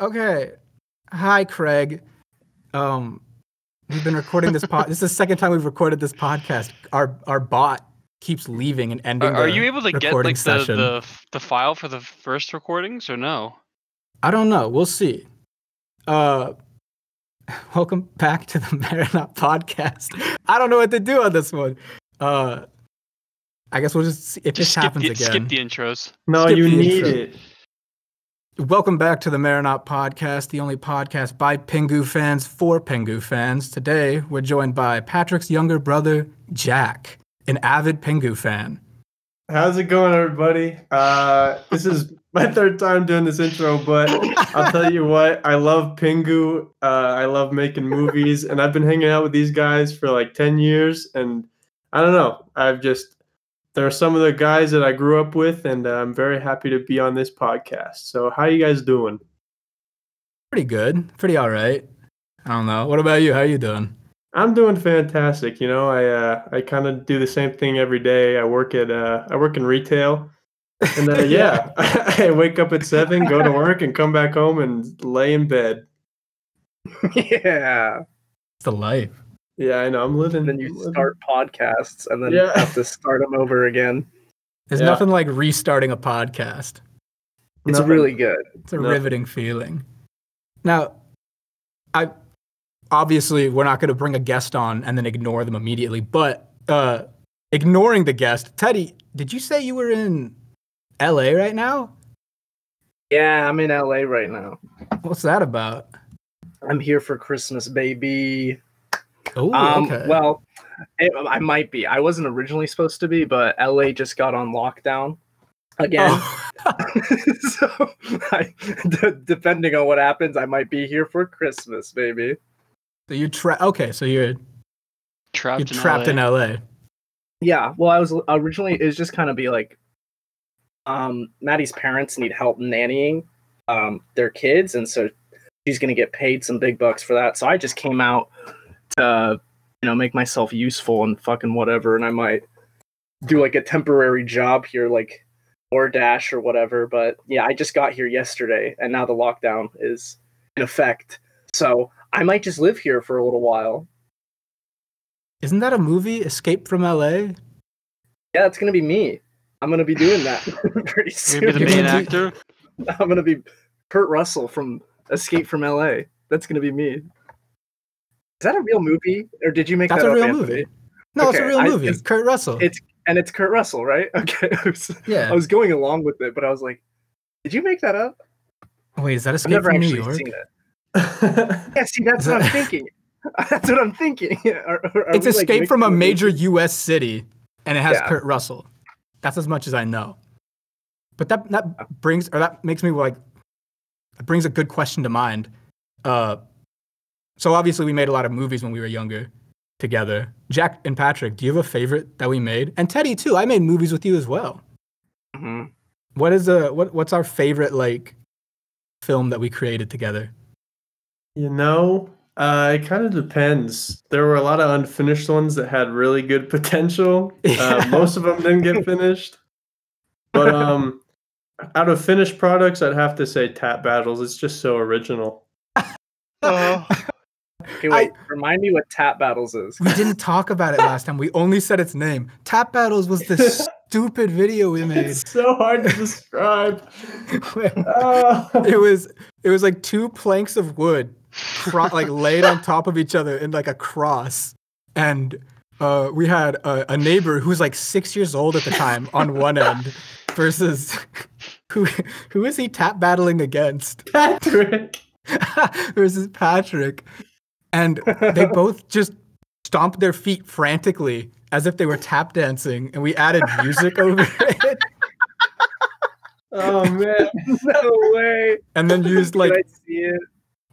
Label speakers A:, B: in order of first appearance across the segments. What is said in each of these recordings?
A: Okay. Hi, Craig. We've been recording this This is the second time we've recorded this podcast. Our bot keeps leaving and ending
B: Are
A: the
B: you able to get
A: recording
B: like
A: session.
B: the file for the first recordings or no?
A: I don't know. We'll see. Welcome back to the Marinaut Podcast. I don't know what to do on this one. I guess we'll just see if this happens again.
B: Skip the intros.
C: No,
A: Skip
C: you
A: the
C: need
A: intro.
C: it.
A: Welcome back to the Merrynauts Podcast, the only podcast by Pingu fans for Pingu fans. Today, we're joined by Patrick's younger brother, Jack, an avid Pingu fan.
C: How's it going, everybody? This is my third time doing this intro, but I'll tell you what, I love Pingu. I love making movies, and I've been hanging out with these guys for like 10 years, and I don't know. There are some of the guys that I grew up with, and I'm very happy to be on this podcast. So how you guys doing?
A: Pretty good. Pretty all right. I don't know. What about you? How you doing?
C: I'm doing fantastic. You know, I kind of do the same thing every day. I work in retail, and I wake up at 7, go to work, and come back home and lay in bed.
D: Yeah.
A: It's the life.
C: Yeah, I know. I'm living.
D: Then you start podcasts and then have to start them over again.
A: There's nothing like restarting a podcast.
D: It's really good.
A: It's a riveting feeling. Now, obviously we're not going to bring a guest on and then ignore them immediately, but ignoring the guest, Teddy, did you say you were in LA right now?
D: Yeah, I'm in LA right now.
A: What's that about?
D: I'm here for Christmas, baby.
A: Oh, okay.
D: Well, I might be. I wasn't originally supposed to be, but LA just got on lockdown again. So, depending on what happens, I might be here for Christmas, baby.
A: So you're trapped in LA.
D: Yeah. Well, I was originally it was just kind of be like, Maddie's parents need help nannying their kids, and so she's gonna get paid some big bucks for that. So I just came out to make myself useful and fucking whatever, and I might do like a temporary job here, like DoorDash or whatever. But yeah, I just got here yesterday, and now the lockdown is in effect, so I might just live here for a little while.
A: Isn't that a movie, Escape from LA?
D: Yeah, it's gonna be me. I'm gonna be doing that pretty soon.
B: You're gonna be the main actor?
D: I'm gonna be Kurt Russell from Escape from LA. That's gonna be me. Is that a real movie, or did you make that up?
A: That's a real
D: Anthony?
A: movie. No, it's a real movie. It's Kurt Russell.
D: It's Kurt Russell, right? Okay.
A: Yeah.
D: I was going along with it, but I was like, did you make that up?
A: Wait, is that Escape
D: I've never
A: from New
D: actually
A: York?
D: seen it. Yeah, see, that's what I'm thinking. That's what I'm thinking.
A: It's Escape from a major U.S. city, and it has Kurt Russell. That's as much as I know. But that brings a good question to mind. So obviously we made a lot of movies when we were younger together. Jack and Patrick, do you have a favorite that we made? And Teddy too. I made movies with you as well.
D: Mm-hmm.
A: What's our favorite film that we created together?
C: It kind of depends. There were a lot of unfinished ones that had really good potential. Most of them didn't get finished. But out of finished products, I'd have to say Tap Battles. It's just so original.
D: Okay, wait. Remind me what Tap Battles is.
A: We didn't talk about it last time. We only said its name. Tap Battles was the stupid video we made.
C: It's so hard to describe.
A: It was like 2 planks of wood laid on top of each other in like a cross, and we had a neighbor who was like 6 years old at the time on one end versus who is he tap battling against?
C: Patrick
A: versus Patrick, and they both just stomped their feet frantically as if they were tap dancing, and we added music over it.
C: Oh man,
D: no way!
A: And then used
D: Can I see it?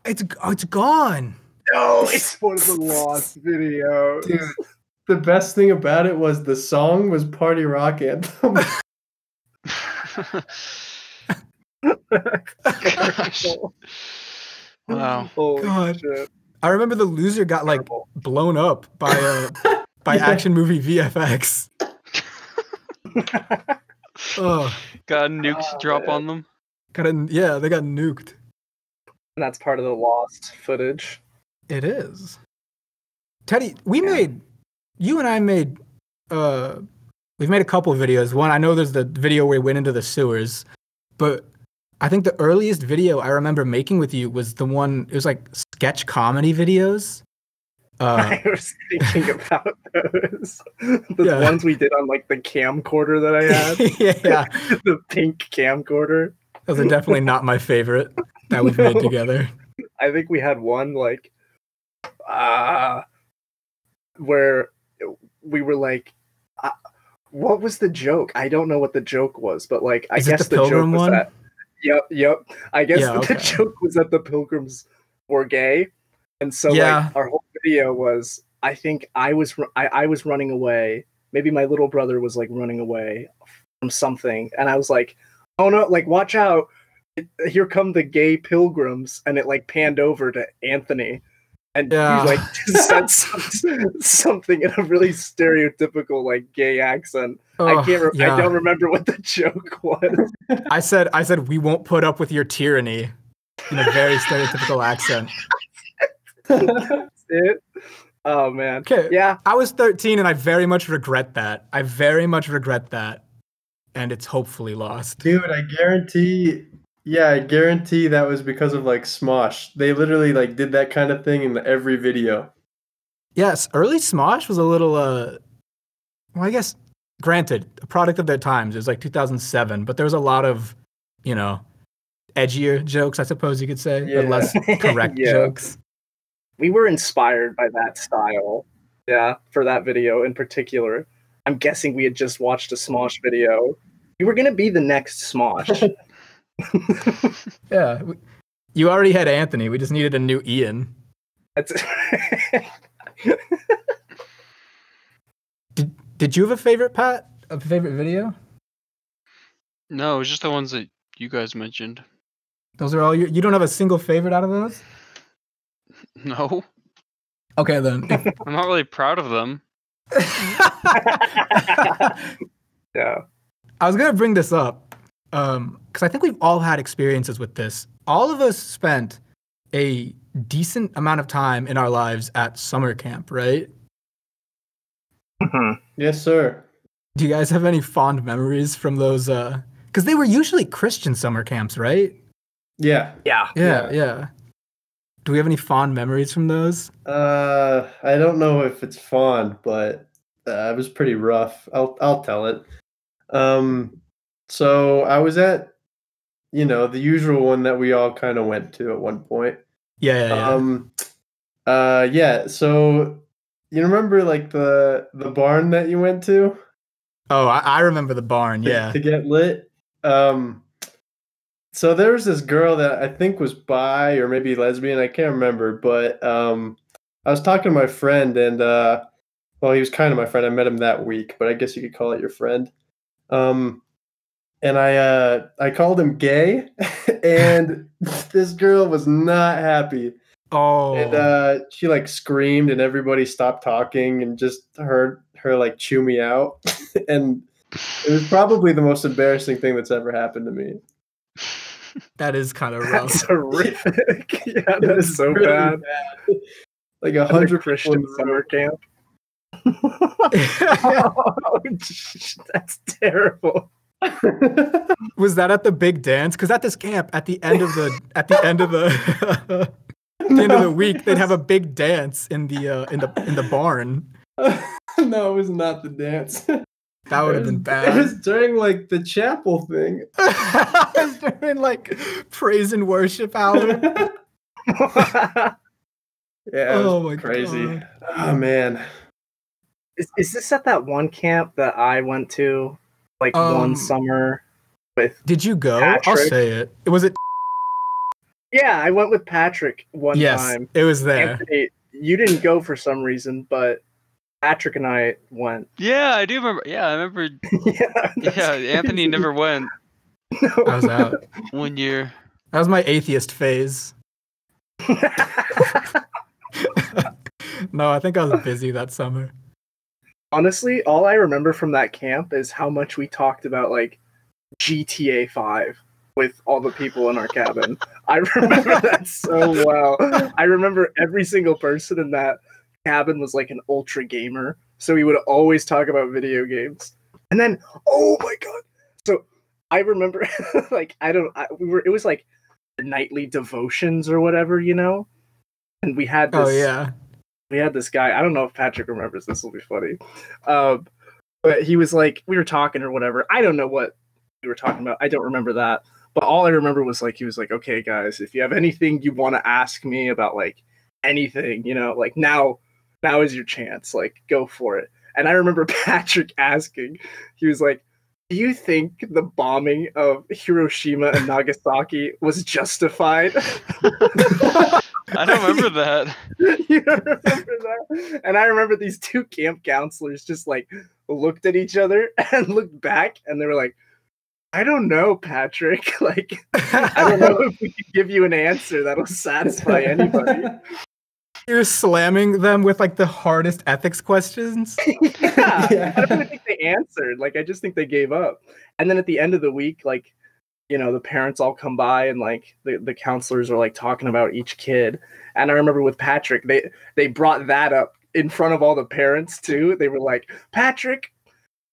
A: It's gone.
D: No, it's one of the lost videos.
C: Dude, the best thing about it was the song was Party Rock Anthem.
B: Wow.
D: Holy
A: God.
D: shit.
A: I remember the loser got blown up by action movie VFX.
B: Got nukes drop on them.
A: They got nuked.
D: And that's part of the lost footage.
A: It is. Teddy, you and I made, we've made a couple of videos. One, I know there's the video where we went into the sewers, but I think the earliest video I remember making with you was the one, it was like sketch comedy videos.
D: I was thinking about those. The ones we did on like the camcorder that I had.
A: Yeah.
D: The pink camcorder.
A: Those are definitely not my favorite that we've made together.
D: I think we had one like where we were like, what was the joke? I don't know what the joke was, but like I guess the joke was
A: one?
D: that. Yep. I guess the joke was that the pilgrims were gay, and so like our whole video was. I think I was running away. Maybe my little brother was like running away from something, and I was like, "Oh no! Like watch out! Here come the gay pilgrims!" And it like panned over to Anthony, and he like just said something in a really stereotypical like gay accent. I don't remember what the joke was.
A: I said we won't put up with your tyranny in a very stereotypical accent.
D: That's it. Oh man.
A: Okay.
D: Yeah.
A: I was 13 and I very much regret that. And it's hopefully lost.
C: Dude, I guarantee that was because of like Smosh. They literally like did that kind of thing in every video.
A: Yes, early Smosh was a little well, I guess granted, a product of their times. It was like 2007, but there was a lot of, edgier jokes, I suppose you could say, or less correct jokes.
D: We were inspired by that style. Yeah, for that video in particular. I'm guessing we had just watched a Smosh video. We were going to be the next Smosh.
A: Yeah. You already had Anthony. We just needed a new Ian.
D: That's
A: Did you have a favorite, Pat? A favorite video?
B: No, it was just the ones that you guys mentioned.
A: Those are all you don't have a single favorite out of those?
B: No.
A: Okay, then.
B: I'm not really proud of them.
D: Yeah.
A: I was going to bring this up because I think we've all had experiences with this. All of us spent a decent amount of time in our lives at summer camp, right?
D: Mm-hmm.
C: Yes, sir.
A: Do you guys have any fond memories from those? Because they were usually Christian summer camps, right?
C: Yeah.
A: Do we have any fond memories from those?
C: I don't know if it's fond, but it was pretty rough. I'll tell it. So I was at, the usual one that we all kind of went to at one point.
A: Yeah.
C: So you remember like the barn that you went to?
A: Oh, I remember the barn. Yeah.
C: To get lit. So there was this girl that I think was bi or maybe lesbian. I can't remember, but I was talking to my friend, and he was kind of my friend. I met him that week, but I guess you could call it your friend. And I called him gay, and this girl was not happy.
A: Oh.
C: And she like screamed, and everybody stopped talking and just heard her like chew me out. And it was probably the most embarrassing thing that's ever happened to me.
A: That is kind of rough.
D: That's horrific. Yeah, that's so really bad.
C: Like 100
D: Christian summer camp. Oh, that's terrible.
A: Was that at the big dance? Because at this camp, at the end of the week, they'd have a big dance in the barn.
C: No, it was not the dance.
A: That would have been bad.
C: It was during like the chapel thing.
A: It was during like praise and worship hour.
C: Yeah.
A: Oh my
C: crazy.
A: God.
C: Oh man.
D: Is this at that one camp that I went to like one summer with?
A: Did you go?
D: Patrick?
A: I'll say it. Was it?
D: Yeah, I went with Patrick one time.
A: It was there.
D: Anthony, you didn't go for some reason, but Patrick and I went.
B: Yeah, I do remember. Yeah, I remember. Yeah, Anthony never went.
A: No. I was out
B: 1 year.
A: That was my atheist phase. No, I think I was busy that summer.
D: Honestly, all I remember from that camp is how much we talked about like GTA 5 with all the people in our cabin. I remember that so well. I remember every single person in that cabin was like an ultra gamer, so we would always talk about video games. And then, oh my god! So I remember, like, it was like the nightly devotions or whatever, you know. And we had this.
A: Oh yeah.
D: We had this guy. I don't know if Patrick remembers. This will be funny. But he was like, we were talking or whatever. I don't know what we were talking about. I don't remember that. But all I remember was like, he was like, okay, guys, if you have anything you want to ask me about like anything, you know, like now is your chance. Like, go for it. And I remember Patrick asking, he was like, do you think the bombing of Hiroshima and Nagasaki was justified?
B: I don't remember that.
D: You don't remember that? And I remember these two camp counselors just like looked at each other and looked back, and they were like, I don't know, Patrick. Like, I don't know if we can give you an answer that'll satisfy anybody.
A: You're slamming them with like the hardest ethics questions.
D: Yeah. I don't even think they answered. Like, I just think they gave up. And then at the end of the week, like, you know, the parents all come by and like the counselors are like talking about each kid. And I remember with Patrick, they brought that up in front of all the parents too. They were like, Patrick,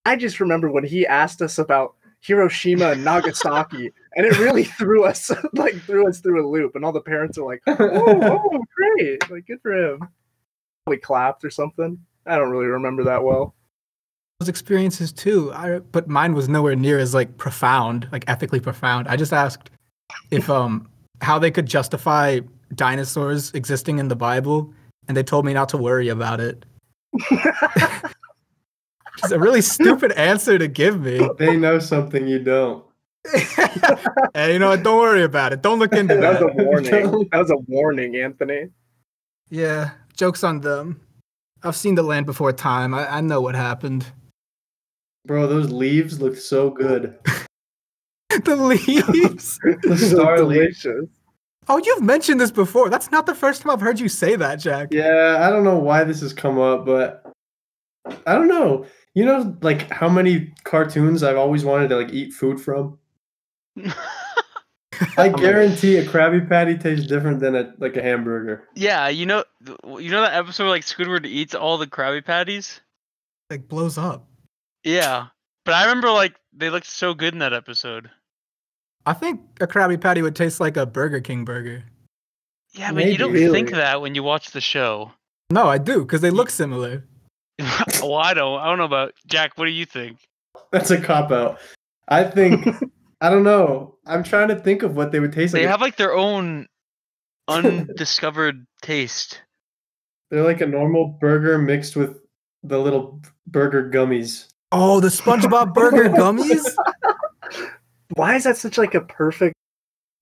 D: I just remember when he asked us about Hiroshima and Nagasaki, and it really threw us through a loop. And all the parents are like, oh, great, like good for him. We clapped or something. I don't really remember that well.
A: Those experiences too, but mine was nowhere near as like profound, like ethically profound. I just asked if how they could justify dinosaurs existing in the Bible, and they told me not to worry about it. It's a really stupid answer to give me.
C: They know something you don't.
A: Hey, you know what? Don't worry about it. Don't look into that.
D: That was a warning. That was a warning, Anthony.
A: Yeah, joke's on them. I've seen the land before time. I know what happened.
C: Bro, those leaves look so good.
A: The leaves?
C: The star leaves.
D: Delicious.
A: Oh, you've mentioned this before. That's not the first time I've heard you say that, Jack.
C: Yeah, I don't know why this has come up, but I don't know. You know, like how many cartoons I've always wanted to like eat food from? I guarantee a Krabby Patty tastes different than a hamburger.
B: Yeah, you know that episode where like Squidward eats all the Krabby Patties?
A: Like blows up.
B: Yeah. But I remember like they looked so good in that episode.
A: I think a Krabby Patty would taste like a Burger King burger.
B: Yeah, but
C: Maybe.
B: you don't
D: Really?
B: think that when you watch the show.
A: No, I do, because they look similar.
B: Well, I don't know about Jack. What do you think?
C: That's a cop out. I think I don't know. I'm trying to think of what they would taste like.
B: They have like their own undiscovered taste.
C: They're like a normal burger mixed with the little burger gummies.
A: Oh, the SpongeBob burger gummies?
D: Why is that such like a perfect?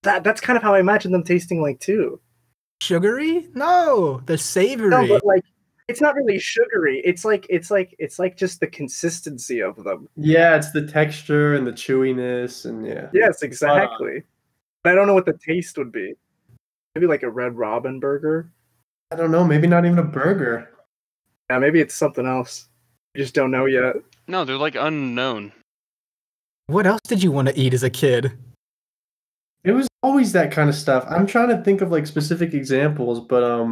D: That's kind of how I imagine them tasting like too.
A: Sugary? No, they're savory.
D: No, but like it's not really sugary. It's like just the consistency of them.
C: Yeah, it's the texture and the chewiness and yeah.
D: Yes, exactly. But I don't know what the taste would be. Maybe like a Red Robin burger.
C: I don't know. Maybe not even a burger.
D: Yeah, maybe it's something else. You just don't know yet.
B: No, they're like unknown.
A: What else did you want to eat as a kid?
C: It was always that kind of stuff. I'm trying to think of like specific examples, but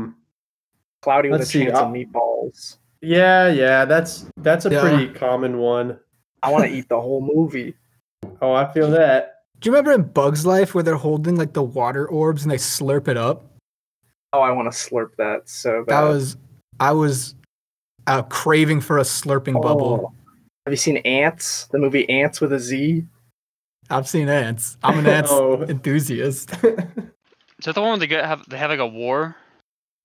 D: Cloudy with
C: Let's
D: a
C: see,
D: chance of meatballs.
C: yeah, that's a
A: Yeah.
C: pretty common one.
D: I want to eat the whole movie.
C: Oh, I feel that.
A: Do you remember in Bug's Life where they're holding like the water orbs and they slurp it up?
D: Oh, I want to slurp that so bad.
A: I was craving for a slurping bubble.
D: Have you seen Ants? The movie Ants with a Z?
A: I've seen ants. I'm an ants
C: Oh.
A: enthusiast.
B: Is that the one where they have like a war?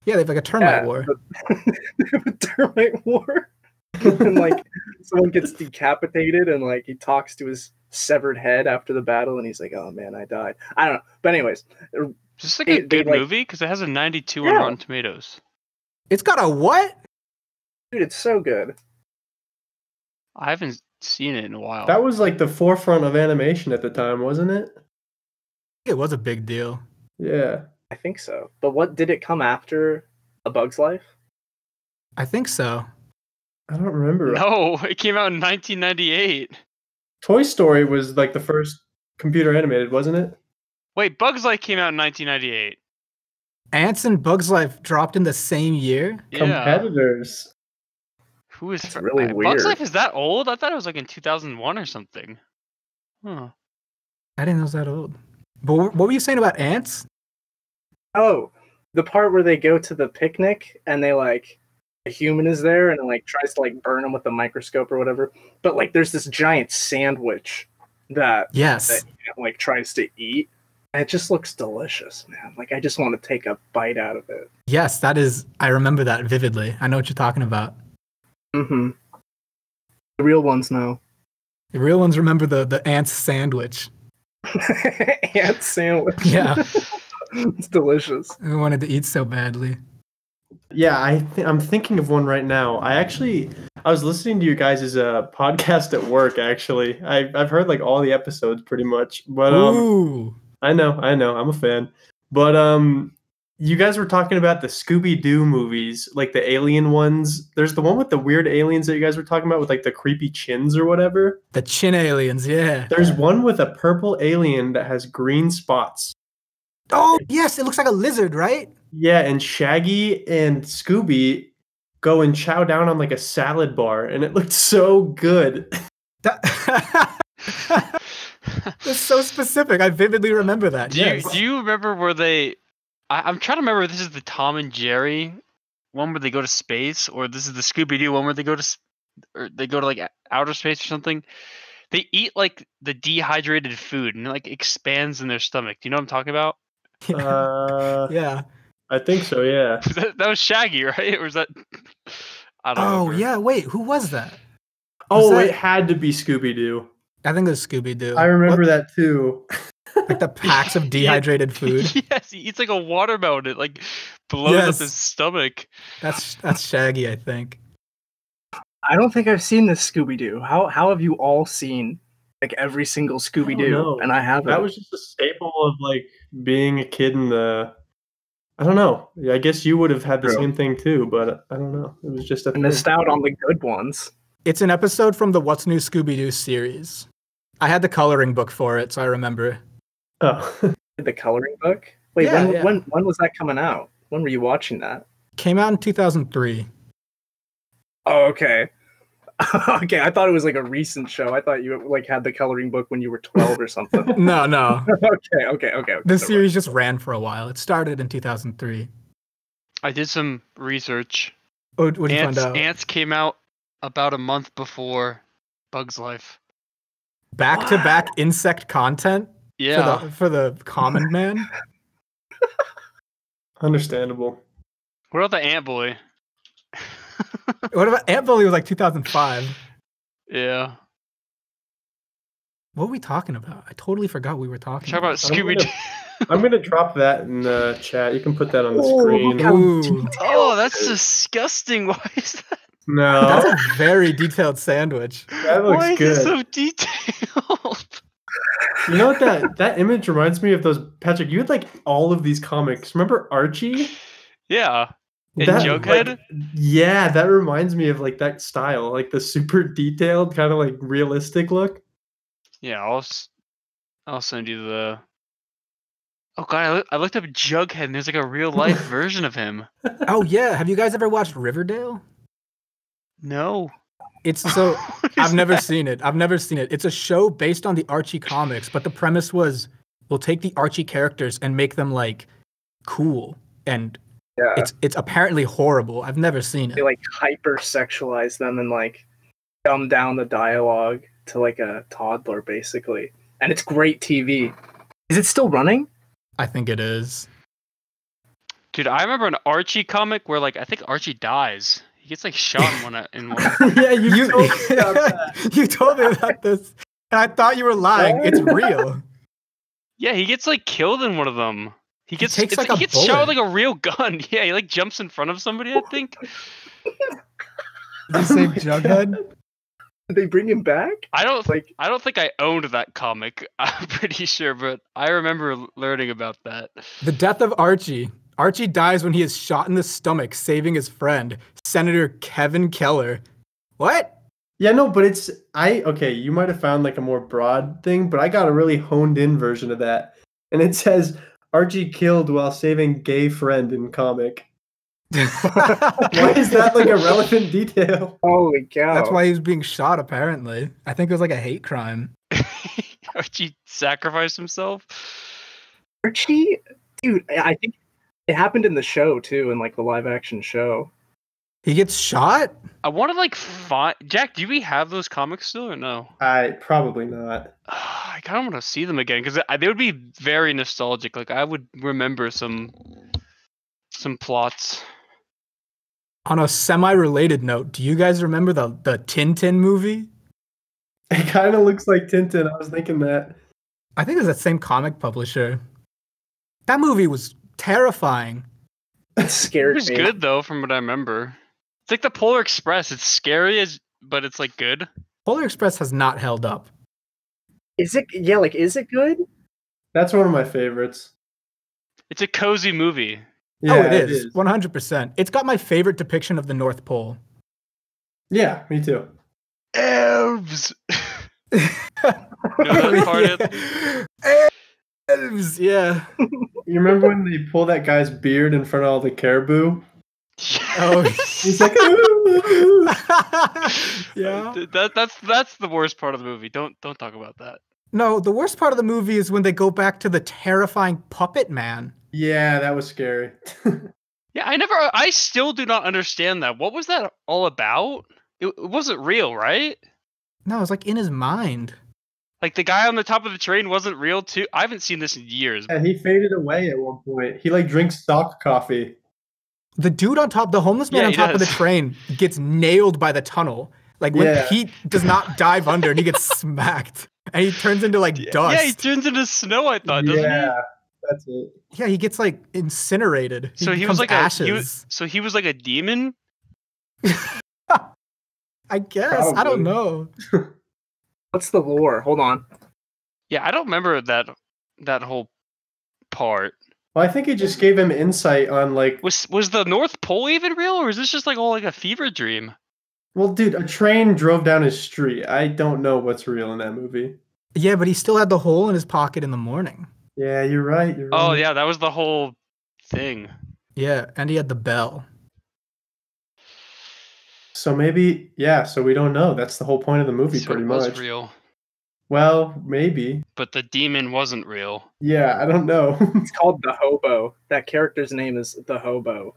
A: Yeah, they have like a termite war.
D: They have a termite war. And like someone gets decapitated and like he talks to his severed head after the battle and he's like, oh man, I died. I don't know. But anyways.
B: Is this like a
D: They,
B: good
D: like-
B: movie? Because it has a 92 on
D: Yeah.
B: Rotten Tomatoes.
A: It's got a what?
D: Dude, it's so good.
B: I haven't seen it in a while.
C: That was like the forefront of animation at the time, wasn't it?
A: It was a big deal.
C: Yeah.
D: I think so. But what did it come after A Bug's Life?
A: I think so.
C: I don't remember.
B: No, it came out in 1998.
C: Toy Story was like the first computer animated, wasn't it?
B: Wait, Bugs Life came out in 1998.
A: Ants and Bugs Life dropped in the same year?
B: Yeah.
C: Competitors.
B: Who is
D: That's really
B: Bugs
D: weird.
B: Life is that old? I thought it was like in 2001 or something. Huh.
A: I didn't know it was that old. But what were you saying about ants?
D: Oh, the part where they go to the picnic and they like a human is there and it like tries to like burn them with a microscope or whatever. But like there's this giant sandwich that
A: Yes.
D: like tries to eat. And it just looks delicious, man. Like I just want to take a bite out of it.
A: Yes, that is. I remember that vividly. I know what you're talking about.
D: Mm-hmm. The real ones know.
A: The real ones remember the ants sandwich.
D: Ant sandwich.
A: Yeah.
D: It's delicious.
A: I wanted to eat so badly.
C: Yeah, I'm thinking of one right now. I was listening to you guys' podcast at work. Actually, I've heard like all the episodes pretty much. But
A: Ooh.
C: I know, I'm a fan. But you guys were talking about the Scooby-Doo movies, like the alien ones. There's the one with the weird aliens that you guys were talking about with like the creepy chins or whatever.
A: The chin aliens, yeah.
C: There's one with a purple alien that has green spots.
A: Oh, yes, it looks like a lizard, right?
C: Yeah, and Shaggy and Scooby go and chow down on like a salad bar, and it looked so good.
A: That's so specific. I vividly remember that.
B: Do you remember where they... I'm trying to remember if this is the Tom and Jerry one where they go to space, or this is the Scooby-Doo one where they go to like outer space or something. They eat like the dehydrated food and it like expands in their stomach. Do you know what I'm talking about?
A: Yeah.
C: I think so, yeah.
B: That was Shaggy, right? Or was that... I don't know.
A: Oh, yeah. Wait, who was that?
C: It had to be Scooby-Doo.
A: I think it was Scooby-Doo.
C: I remember that too.
A: Like the packs of dehydrated food.
B: Yes, he eats like a watermelon. It like blows up his stomach.
A: That's Shaggy, I think.
D: I don't think I've seen this Scooby-Doo. How have you all seen like every single Scooby-Doo? And I haven't.
C: That was just a staple of like being a kid in the... I don't know. I guess you would have had the same thing too, but I don't know. It was just
D: I missed out on the good ones.
A: It's an episode from the What's New Scooby-Doo series. I had the coloring book for it, so I remember.
C: Oh.
D: The coloring book? Wait, when was that coming out? When were you watching that?
A: Came out in 2003.
D: Oh, okay. Okay, I thought it was like a recent show. I thought you like had the coloring book when you were 12 or something.
A: No.
D: Okay.
A: The series just ran for a while. It started in 2003.
B: I did some research.
A: What did you find out?
B: Ants came out about a month before Bugs Life.
A: Back-to-back insect content?
B: Yeah.
A: For the common man?
C: Understandable.
B: What about the Ant Boy?
A: What about Ant Bully was like 2005.
B: Yeah.
A: What were we talking about? I totally forgot we were talking
B: Talk about Scooby-Doo.
C: I'm gonna drop that in the chat. You can put that on the screen.
A: Ooh.
B: Oh, that's disgusting. Why is that?
C: No.
A: That's a very detailed sandwich.
C: That looks
B: Why
C: good.
B: is it so detailed?
C: You know what that image reminds me of those, Patrick, you had like all of these comics. Remember Archie?
B: Yeah. And
C: That,
B: Jughead?
C: like, yeah, that reminds me of like that style, like the super detailed, kind of like realistic look.
B: Yeah, I'll send you the... Oh god, I looked up Jughead and there's like a real life version of him.
A: Oh yeah, have you guys ever watched Riverdale?
B: No.
A: It's so I've never seen it. It's a show based on the Archie comics, but the premise was we'll take the Archie characters and make them like cool, and it's apparently horrible. I've never seen it.
D: They like hyper sexualize them and like dumb down the dialogue to like a toddler basically. And it's great TV. Is it still running?
A: I think it is.
B: Dude, I remember an Archie comic where like I think Archie dies. He gets like shot in one.
C: Yeah, you told me about that.
A: You told me about this, and I thought you were lying. It's real.
B: Yeah, he gets like killed in one of them. He gets
A: takes, like, a
B: he gets shot with
A: bullet.
B: like a real gun. Yeah, he like jumps in front of somebody, I think.
A: Did you say Jughead?
D: Did they bring him back?
B: I don't think I owned that comic. I'm pretty sure, but I remember learning about that.
A: The death of Archie. Archie dies when he is shot in the stomach, saving his friend, Senator Kevin Keller. What?
C: Yeah, no, but okay, you might have found like a more broad thing, but I got a really honed in version of that. and it says Archie killed while saving gay friend in comic. Why is that like a relevant detail?
D: Holy cow.
A: That's why he was being shot, apparently. I think it was like a hate crime.
B: Archie sacrificed himself.
D: Archie, dude, I think it happened in the show too, in like the live action show.
A: He gets shot?
B: I want to like find Jack. Do we have those comics still or no?
C: Probably not.
B: I kind of want to see them again because they would be very nostalgic. Like I would remember some plots.
A: On a semi-related note, do you guys remember the Tintin movie?
C: It kind of looks like Tintin. I was thinking that.
A: I think it's that same comic publisher. That movie was terrifying.
D: It scared
B: me. It was good though, from what I remember. It's like the Polar Express. It's scary, but it's like good.
A: Polar Express has not held up.
D: Is it? Yeah, like is it good?
C: That's one of my favorites.
B: It's a cozy movie.
A: Yeah, oh, it is. 100%. It's got my favorite depiction of the North Pole.
C: Yeah, me too.
B: Elves. You know that part?
A: Elves, yeah.
C: You remember when they pull that guy's beard in front of all the caribou?
A: Oh,
C: he's like,
A: yeah.
B: That's the worst part of the movie. Don't talk about that.
A: No, the worst part of the movie is when they go back to the terrifying puppet man.
C: Yeah, that was scary.
B: Yeah, I still do not understand that. What was that all about? It wasn't real, right?
A: No, it was like in his mind.
B: Like the guy on the top of the train wasn't real too? I haven't seen this in years.
C: Yeah, he faded away at one point. He like drinks stock coffee.
A: The dude on top, the homeless man on top of the train gets nailed by the tunnel. Like when Pete does not dive under and he gets smacked. And he turns into like dust.
B: Yeah, he turns into snow, I thought, doesn't he?
C: Yeah, that's it.
A: Yeah, he gets like incinerated.
B: So he was like ashes. He was like a demon?
A: I guess.
C: Probably.
A: I don't know.
D: What's the lore? Hold on.
B: Yeah, I don't remember that whole part.
C: Well, I think it just gave him insight on like
B: was the North Pole even real, or is this just like all like a fever dream?
C: Well, dude, a train drove down his street. I don't know what's real in that movie.
A: Yeah, but he still had the hole in his pocket in the morning.
C: Yeah, you're right.
B: Oh, yeah, that was the whole thing.
A: Yeah, and he had the bell.
C: So maybe, so we don't know. That's the whole point of the movie, pretty much.
B: It was real.
C: Well, maybe.
B: But the demon wasn't real.
C: Yeah, I don't know.
D: It's called the Hobo. That character's name is the Hobo.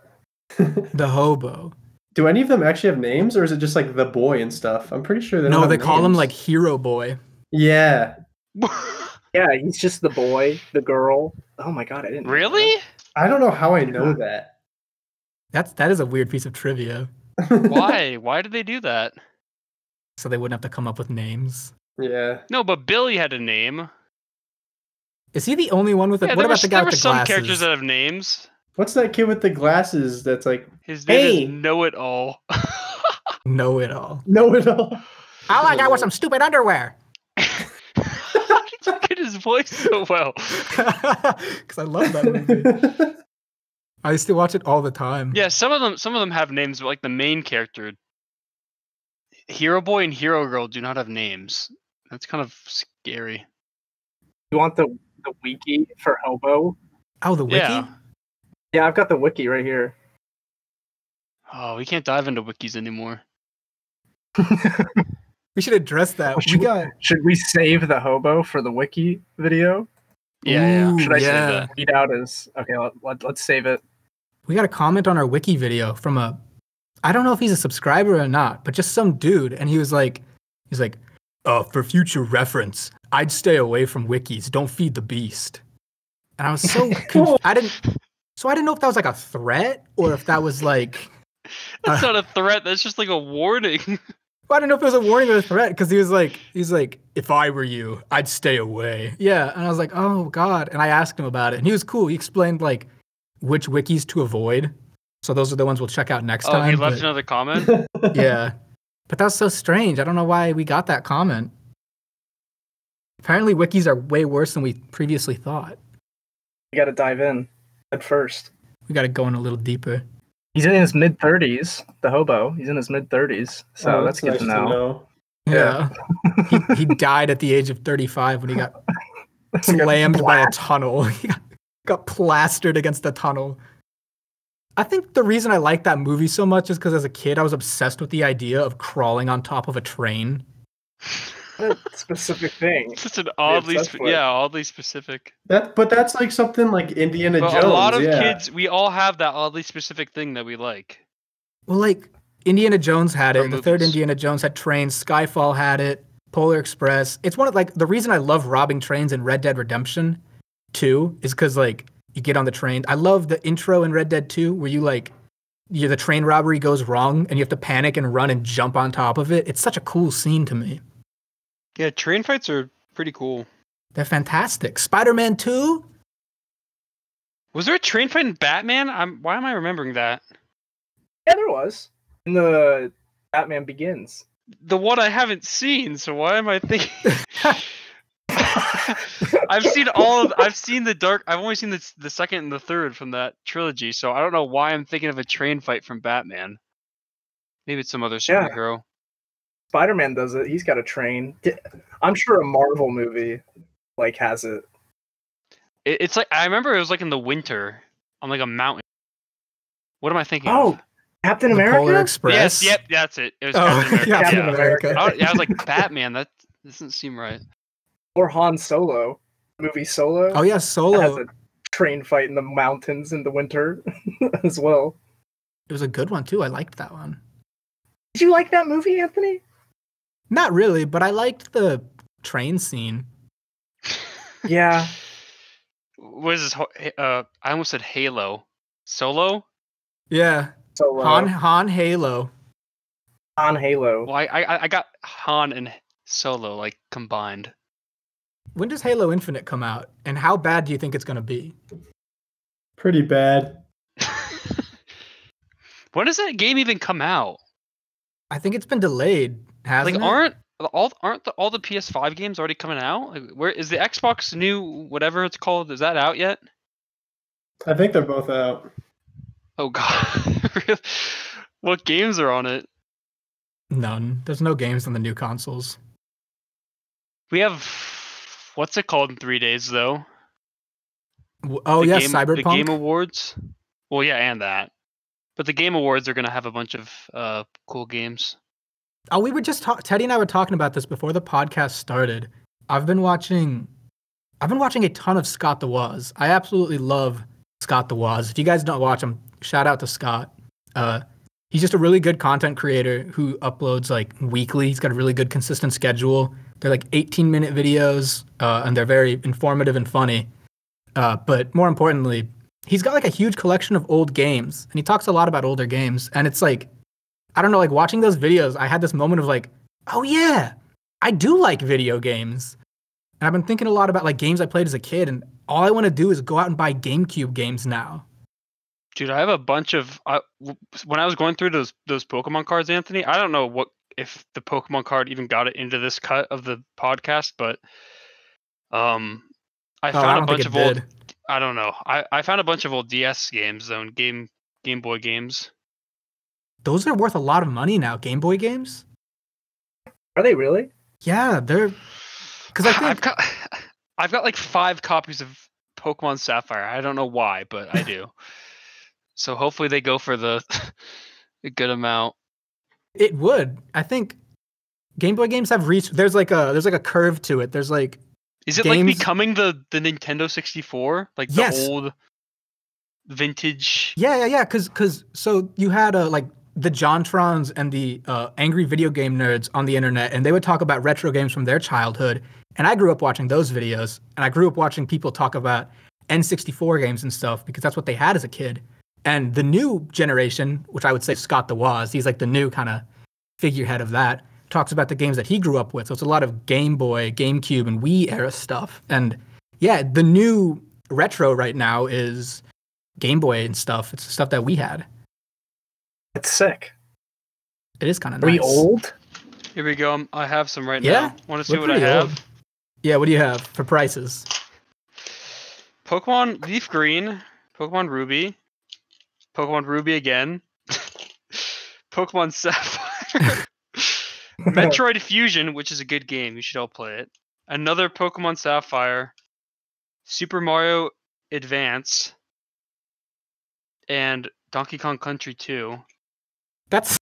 A: The Hobo.
C: Do any of them actually have names, or is it just like the boy and stuff? I'm pretty sure they don't have names.
A: Call him like Hero Boy.
C: Yeah.
D: Yeah, he's just the boy, the girl. Oh my god, I didn't know
B: Really?
D: that.
C: I don't know how I know that.
A: That is a weird piece of trivia.
B: Why? Why did they do that?
A: So they wouldn't have to come up with names.
C: Yeah.
B: No, but Billy had a name.
A: Is he the only one with it? What about the guy with the glasses?
B: There were some characters that have names.
C: What's that kid with the glasses that's like...
B: His name is Know-It-All.
A: Know-It-All.
C: Know-It-All.
A: All I got was some stupid underwear.
B: How did you get his voice so well?
A: Because I love that movie. I used to watch it all the time.
B: Yeah, some of them have names, but like the main character, Hero Boy and Hero Girl, do not have names. That's kind of scary.
D: You want the wiki for Hobo?
A: Oh, the wiki?
D: Yeah, I've got the wiki right here.
B: Oh, we can't dive into wikis anymore.
A: We should address that.
D: Should we save the Hobo for the wiki video?
B: Yeah.
D: Should I save that? Read out as okay? Let's save it.
A: We got a comment on our wiki video from I don't know if he's a subscriber or not, but just some dude, and he's like, for future reference, I'd stay away from wikis. Don't feed the beast. And I was so I didn't know if that was like a threat or if that was like.
B: That's not a threat. That's just like a warning.
A: Well, I don't know if it was a warning or a threat because he's like, if I were you, I'd stay away. Yeah, and I was like, oh god. And I asked him about it, and he was cool. He explained like which wikis to avoid. So those are the ones we'll check out next time.
B: Oh, he left another comment?
A: Yeah. But that was so strange. I don't know why we got that comment. Apparently wikis are way worse than we previously thought.
D: We gotta dive in at first.
A: We gotta go in a little deeper.
D: He's in his mid-30s, the Hobo. He's in his mid-30s, so that's good
C: nice
D: to know.
A: Yeah. he died at the age of 35 when he got slammed by a tunnel. He got plastered against the tunnel. I think the reason I like that movie so much is because as a kid, I was obsessed with the idea of crawling on top of a train.
D: What a specific thing.
B: It's an oddly specific.
C: But that's like something like Indiana Jones.
B: A lot of kids, we all have that oddly specific thing that we like.
A: Well, like Indiana Jones had it.
B: From
A: The third
B: movies.
A: Indiana Jones had trains. Skyfall had it. Polar Express. It's one of like the reason I love robbing trains in Red Dead Redemption 2 is because like you get on the train. I love the intro in Red Dead 2 where the train robbery goes wrong and you have to panic and run and jump on top of it. It's such a cool scene to me.
B: Yeah, train fights are pretty cool.
A: They're fantastic. Spider-Man 2?
B: Was there a train fight in Batman? Why am I remembering that?
D: Yeah, there was. In the Batman Begins.
B: The one I haven't seen, so why am I thinking? I've seen I've only seen the second and the third from that trilogy, so I don't know why I'm thinking of a train fight from Batman. Maybe it's some other superhero.
D: Spider-Man does it. He's got a train. I'm sure a Marvel movie like has it.
B: It's like I remember it was like in the winter on like a mountain. What am I thinking
D: Oh,
B: of?
D: Captain
A: The
D: America?
A: Polar Express?
B: Yes, yep, that's it. It was
A: Oh,
B: Captain America.
A: Captain
B: yeah.
A: America.
B: I was like, Batman, that doesn't seem right.
D: Or Han Solo. Movie Solo.
A: Oh yeah,
D: That has
A: Solo.
D: a train fight in the mountains in the winter as well.
A: It was a good one too. I liked that one.
D: Did you like that movie, Anthony?
A: Not really, but I liked the train scene.
D: Yeah.
B: What is this? I almost said Halo. Solo?
A: Yeah.
D: Solo.
A: Han Halo.
D: Han Halo.
B: Well, I got Han and Solo like combined.
A: When does Halo Infinite come out? And how bad do you think it's going to be?
C: Pretty bad.
B: When does that game even come out?
A: I think it's been delayed, hasn't
B: Like,
A: it?
B: aren't all the PS5 games already coming out? Like, where is the Xbox new whatever it's called? Is that out yet?
C: I think they're both out.
B: Oh god, what games are on it?
A: None. There's no games on the new consoles.
B: We have what's it called in 3 days though?
A: Oh yeah,
B: The
A: Cyberpunk.
B: Game Awards. Well, yeah, and that. But the Game Awards are gonna have a bunch of cool games.
A: Oh, we were just Teddy and I were talking about this before the podcast started. I've been watching a ton of Scott the Woz. I absolutely love Scott the Woz. If you guys don't watch him, shout out to Scott. He's just a really good content creator who uploads like weekly. He's got a really good consistent schedule. They're like 18-minute videos, and they're very informative and funny. But more importantly, he's got like a huge collection of old games, and he talks a lot about older games. And it's like, I don't know, like watching those videos, I had this moment of like, oh yeah, I do like video games. And I've been thinking a lot about like games I played as a kid, and all I want to do is go out and buy GameCube games now.
B: Dude, I have a bunch of. When I was going through those Pokemon cards, Anthony, I don't know if the Pokemon card even got it into this cut of the podcast, but I found a bunch of old. I don't know. I found a bunch of old DS games though, and Game Boy games.
A: Those are worth a lot of money now. Game Boy games.
D: Are they really?
A: Yeah, they're. Because I think
B: I've got like 5 copies of Pokemon Sapphire. I don't know why, but I do. So hopefully they go for the a good amount.
A: It would. I think Game Boy games have reached. There's like a curve to it. There's like.
B: Is it
A: games,
B: like becoming the Nintendo 64? Like the old vintage.
A: Yeah. Because so you had like the Jontrons and the angry video game nerds on the internet, and they would talk about retro games from their childhood. And I grew up watching those videos, and I grew up watching people talk about N64 games and stuff because that's what they had as a kid. And the new generation, which I would say Scott the Woz, he's like the new kind of figurehead of that, talks about the games that he grew up with. So it's a lot of Game Boy, GameCube, and Wii era stuff. And yeah, the new retro right now is Game Boy and stuff. It's stuff that we had.
D: It's sick.
A: It is kind of
D: nice. Are we old?
B: Here we go. I have some right
A: Yeah,
B: now. Want to see
A: we're
B: what I
A: pretty
B: have?
A: old. Yeah, what do you have for prices?
B: Pokemon Leaf Green, Pokemon Ruby, Pokemon Ruby again, Pokemon Sapphire, Metroid Fusion, which is a good game. You should all play it. Another Pokemon Sapphire, Super Mario Advance, and Donkey Kong Country 2.
A: That's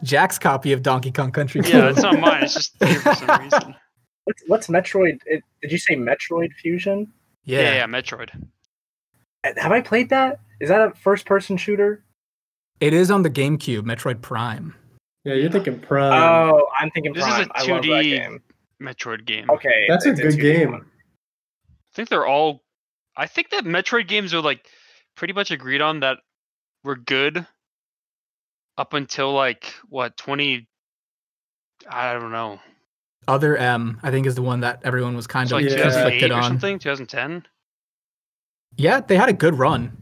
A: Jack's copy of Donkey Kong Country 2.
B: Yeah, it's not mine. It's just here for some reason.
D: What's Metroid? Did you say Metroid Fusion?
B: Yeah, Metroid.
D: Have I played that? Is that a first-person shooter?
A: It is on the GameCube, Metroid Prime.
C: Yeah, you're thinking Prime.
D: Oh, I'm thinking
B: This
D: Prime.
B: is a
D: I love that
B: 2D
D: game.
B: Metroid game.
D: Okay,
C: That's a
D: it's
C: good
D: 2D
C: game.
D: one.
B: I think they're all. I think that Metroid games are like pretty much agreed on that were good up until like what 20. I don't know.
A: Other M, I think, is the one that everyone was kind
B: So
A: of
B: like
C: Yeah.
B: 2008
A: conflicted
B: or
A: on.
B: something, 2010.
A: Yeah, they had a good run.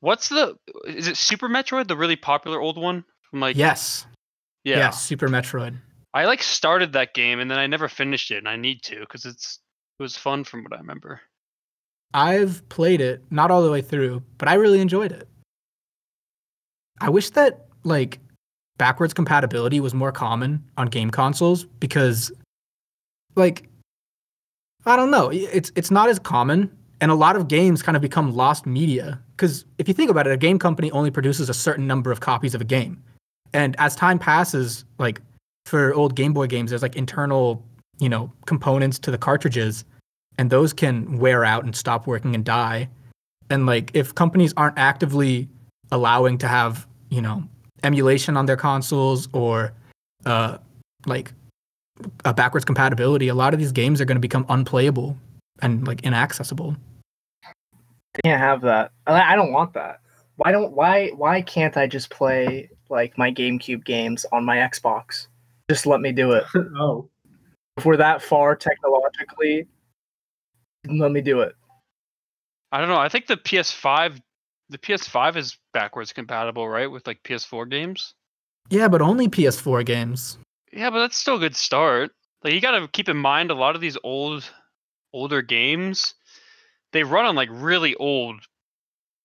B: Is it Super Metroid, the really popular old one from like?
A: Yes.
B: Yeah.
A: Yes, Super Metroid.
B: I like started that game and then I never finished it, and I need to because it was fun from what I remember.
A: I've played it, not all the way through, but I really enjoyed it. I wish that like backwards compatibility was more common on game consoles because like I don't know, it's not as common, and a lot of games kind of become lost media because if you think about it, a game company only produces a certain number of copies of a game. And as time passes, like for old Game Boy games, there's like internal, components to the cartridges, and those can wear out and stop working and die. And like if companies aren't actively allowing to have, emulation on their consoles or like a backwards compatibility, a lot of these games are going to become unplayable and like inaccessible.
D: Can't have that. I don't want that. Why can't I just play like my GameCube games on my Xbox? Just let me do it.
C: Oh,
D: If we're that far technologically, let me do it.
B: I don't know. I think the PS5 is backwards compatible, right, with like PS4 games.
A: Yeah, but only PS4 games.
B: Yeah, but that's still a good start. Like you got to keep in mind a lot of these older games, they run on like really old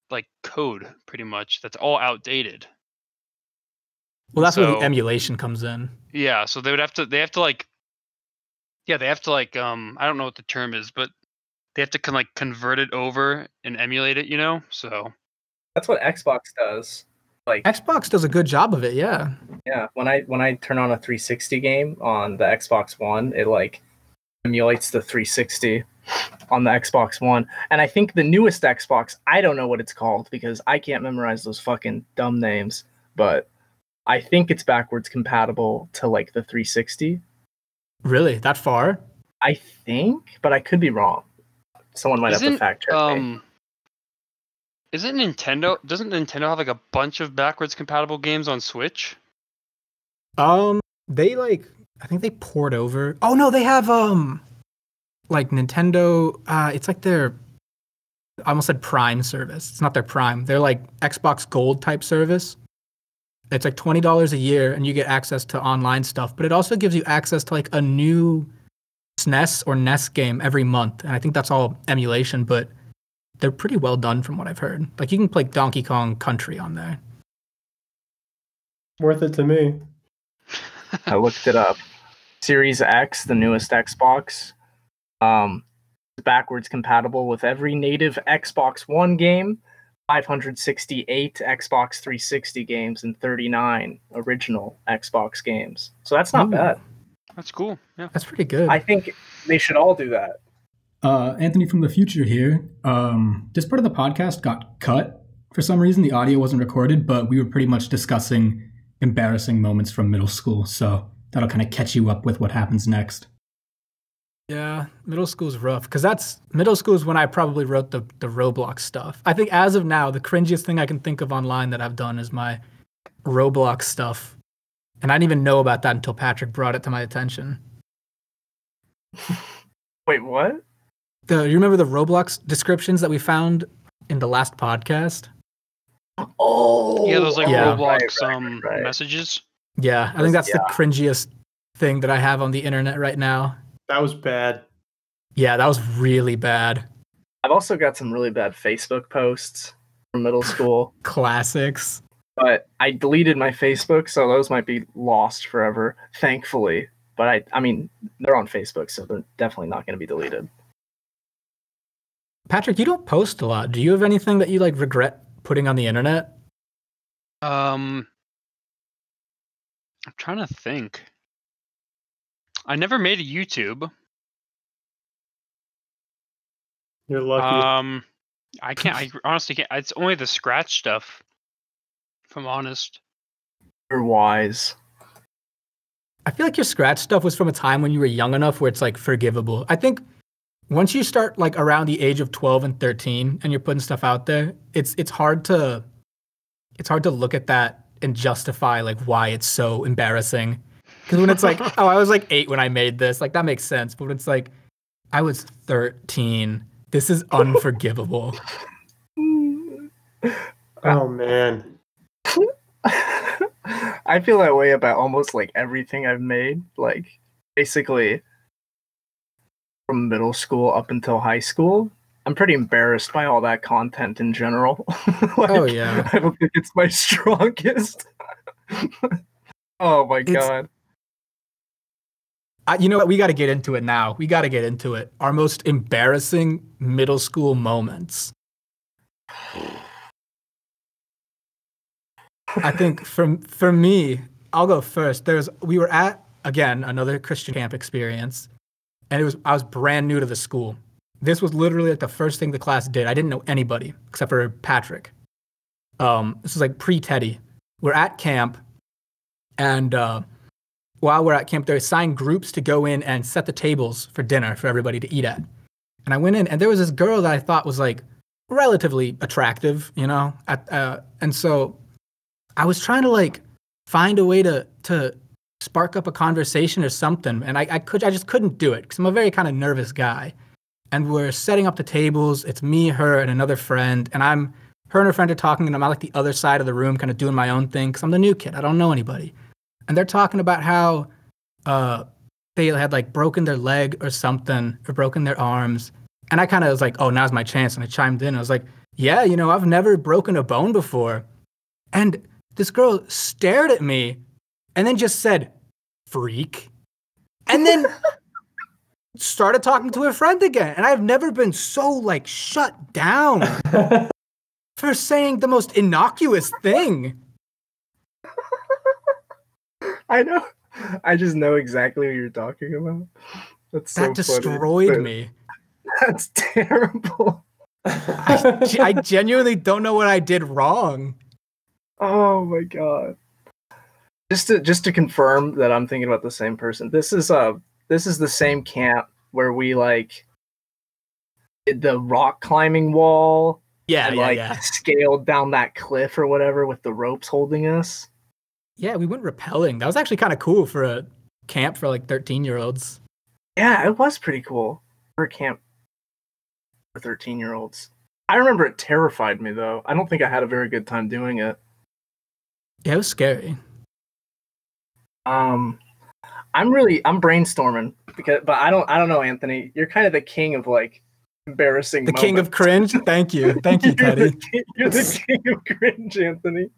B: like code pretty much that's all outdated.
A: Well, that's where the
B: So-
A: emulation comes in.
B: Yeah, so they have to like I don't know what the term is, but they have to like convert it over and emulate it, So
D: That's what Xbox does. Like
A: Xbox does a good job of it, yeah.
D: yeah, when I turn on a 360 game on the Xbox One, it like emulates the 360 on the Xbox One. And I think the newest Xbox, I don't know what it's called because I can't memorize those fucking dumb names, but I think it's backwards compatible to like the 360.
A: Really? That far?
D: I think, but I could be wrong. Someone might have to fact check me.
B: Doesn't Nintendo have like a bunch of backwards compatible games on Switch?
A: They like, I think they port over. Oh no, they have like Nintendo, it's like their, I almost said Prime service. It's not their Prime. They're like Xbox Gold type service. It's like $20 a year and you get access to online stuff, but it also gives you access to like a new SNES or NES game every month. And I think that's all emulation, but they're pretty well done from what I've heard. Like you can play Donkey Kong Country on there.
C: worth it to me.
D: I looked it up. Series X, the newest Xbox, is backwards compatible with every native Xbox One game, 568 Xbox 360 games, and 39 original Xbox games. So that's not
A: Ooh.
D: bad.
B: That's cool. Yeah.
A: That's pretty good.
D: I think they should all do that.
E: Anthony from the future here. This part of the podcast got cut. For some reason, the audio wasn't recorded, but we were pretty much discussing embarrassing moments from middle school. So that'll kind of catch you up with what happens next.
A: Yeah, middle school's rough because middle school is when I probably wrote the Roblox stuff. I think as of now, the cringiest thing I can think of online that I've done is my Roblox stuff. And I didn't even know about that until Patrick brought it to my attention.
D: Wait, what?
A: You remember the Roblox descriptions that we found in the last podcast?
D: Oh,
B: Yeah, those like
A: Yeah.
B: Roblox
D: right.
B: messages.
A: Yeah, I think that's the
D: Yeah.
A: cringiest thing that I have on the internet right now.
C: That was bad.
A: Yeah, that was really bad.
D: I've also got some really bad Facebook posts from middle school,
A: Classics.
D: but I deleted my Facebook, so those might be lost forever, thankfully. But I mean, they're on Facebook, so they're definitely not going to be deleted.
A: Patrick, you don't post a lot. Do you have anything that you like regret putting on the internet?
B: I'm trying to think. I never made a YouTube.
C: You're lucky.
B: I can't. I honestly can't. It's only the scratch stuff. If I'm honest.
D: You're wise.
A: I feel like your scratch stuff was from a time when you were young enough where it's like forgivable. I think once you start like around the age of 12 and 13 and you're putting stuff out there, it's hard to look at that and justify like why it's so embarrassing. Because when it's like, oh, I was like 8 when I made this, like that makes sense. But when it's like, I was 13, this is unforgivable.
C: Oh man.
D: I feel that way about almost like everything I've made. Like basically from middle school up until high school. I'm pretty embarrassed by all that content in general. Like,
A: Oh yeah.
D: I don't think it's my strongest. Oh my god.
A: You know what? We got to get into it now. We got to get into it. Our most embarrassing middle school moments. I think for me, I'll go first. We were at, again, another Christian camp experience, and I was brand new to the school. This was literally like the first thing the class did. I didn't know anybody except for Patrick. This was like pre-Teddy. We're at camp, and while we're at camp, they assigned groups to go in and set the tables for dinner for everybody to eat at. And I went in, and there was this girl that I thought was like relatively attractive, you know? And so I was trying to like find a way to spark up a conversation or something, and I just couldn't do it because I'm a very kind of nervous guy. And we're setting up the tables. It's me, her, and another friend, and her and her friend are talking, and I'm at like the other side of the room, kind of doing my own thing because I'm the new kid. I don't know anybody. And they're talking about how they had like broken their leg or something, or broken their arms. And I kind of was like, oh, now's my chance. And I chimed in. I was like, yeah, you know, I've never broken a bone before. And this girl stared at me and then just said, freak. And then started talking to her friend again. And I've never been so like shut down for saying the most innocuous thing.
D: I know. I just know exactly what you're talking about. That's so
A: That destroyed
D: funny.
A: me.
D: That's terrible.
A: I genuinely don't know what I did wrong.
D: Oh my god. Just to confirm that I'm thinking about the same person. This is the same camp where we like did the rock climbing wall.
A: Yeah.
D: Scaled down that cliff or whatever with the ropes holding us.
A: Yeah, we went rappelling. That was actually kind of cool for a camp for like 13-year-olds.
D: Yeah, it was pretty cool for a camp for 13-year-olds. I remember it terrified me though. I don't think I had a very good time doing it.
A: Yeah, it was scary.
D: I'm brainstorming but I don't know, Anthony. You're kind of the king of like embarrassing
A: The
D: moments.
A: king of cringe? Thank you, Teddy.
D: You're the king of cringe, Anthony.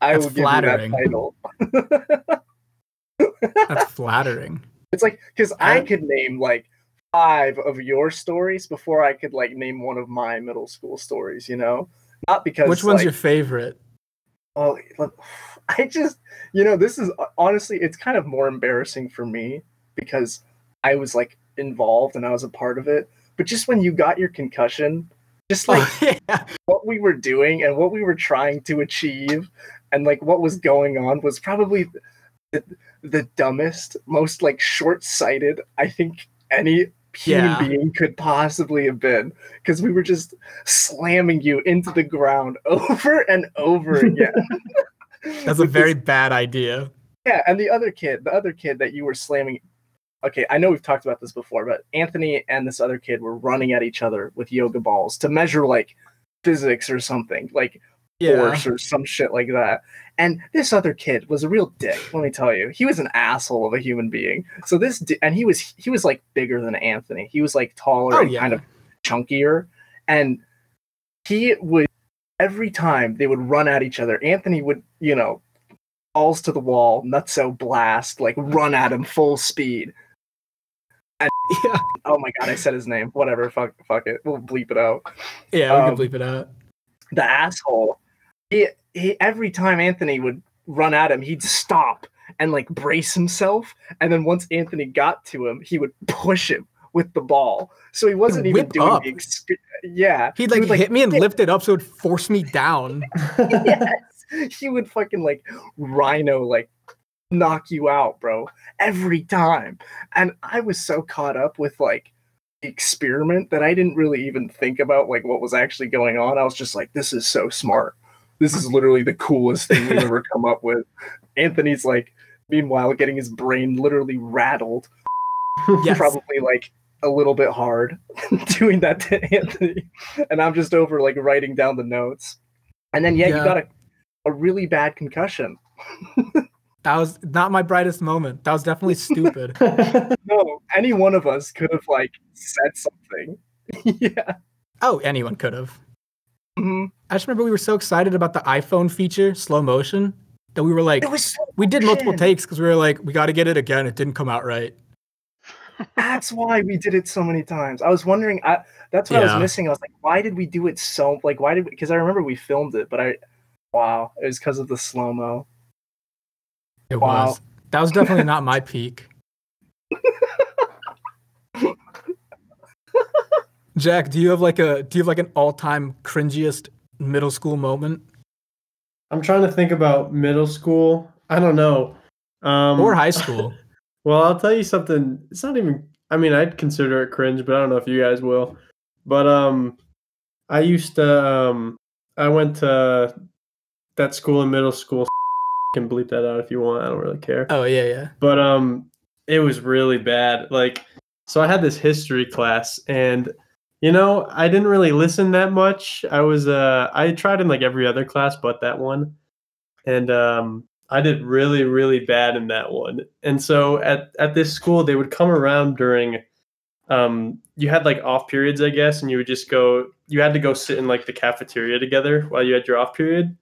D: I
A: That's
D: will give
A: flattering.
D: you that title.
A: That's flattering.
D: It's like, because I could name like 5 of your stories before I could like name one of my middle school stories, you know? Not because
A: Which one's
D: like,
A: your favorite?
D: well, I just, you know, this is honestly, it's kind of more embarrassing for me because I was like involved and I was a part of it. But just when you got your concussion, just like what we were doing and what we were trying to achieve and like what was going on was probably the dumbest, most like short-sighted I think any human being could possibly have been, because we were just slamming you into the ground over and over again.
A: That's a very bad idea.
D: Yeah, and the other kid that you were slamming. Okay, I know we've talked about this before, but Anthony and this other kid were running at each other with yoga balls to measure like physics or something, like force or some shit like that. And this other kid was a real dick, let me tell you. He was an asshole of a human being. So and he was like bigger than Anthony. He was like taller and kind of chunkier. And he would, every time they would run at each other, Anthony would, you know, balls to the wall, nutso blast, like run at him full speed. And
A: Yeah.
D: Oh my god, I said his name. Whatever, fuck it. We'll bleep it out.
A: Yeah, we can bleep it out.
D: The asshole. He every time Anthony would run at him, he'd stop and like brace himself, and then once Anthony got to him, he would push him with the ball. So he wasn't even
A: Whip
D: doing
A: up.
D: yeah.
A: He'd like hit me and lift it up so it'd force me down.
D: Yes. He would fucking like rhino like knock you out, bro, every time. And I was so caught up with like the experiment that I didn't really even think about like what was actually going on. I was just like, this is so smart. This is literally the coolest thing we've ever come up with. Anthony's like, meanwhile, getting his brain literally rattled.
A: Yes.
D: Probably like a little bit hard doing that to Anthony. And I'm just over like writing down the notes. And then, you got a really bad concussion.
A: That was not my brightest moment. That was definitely stupid.
D: No, any one of us could have like said something. Yeah.
A: Oh, anyone could have.
D: Mm-hmm.
A: I just remember we were so excited about the iPhone feature, slow motion, that we were like, we did multiple takes because we were like, we got to get it again. It didn't come out right.
D: That's why we did it so many times. I was wondering, that's what I was missing. I was like, why did we do it so, like, because I remember we filmed it, but it was because of the slow-mo.
A: It was. That was definitely not my peak. Jack, do you have like an all-time cringiest middle school moment?
C: I'm trying to think about middle school. I don't know.
A: Or high school.
C: Well, I'll tell you something. It's not even, I mean, I'd consider it cringe, but I don't know if you guys will. But I used to I went to that school in middle school. You can bleep that out if you want. I don't really care.
A: Oh, yeah.
C: But it was really bad. Like, so I had this history class, and I didn't really listen that much. I tried in like every other class but that one. And I did really, really bad in that one. And so at this school, they would come around during, you had like off periods, I guess, and you had to go sit in like the cafeteria together while you had your off period.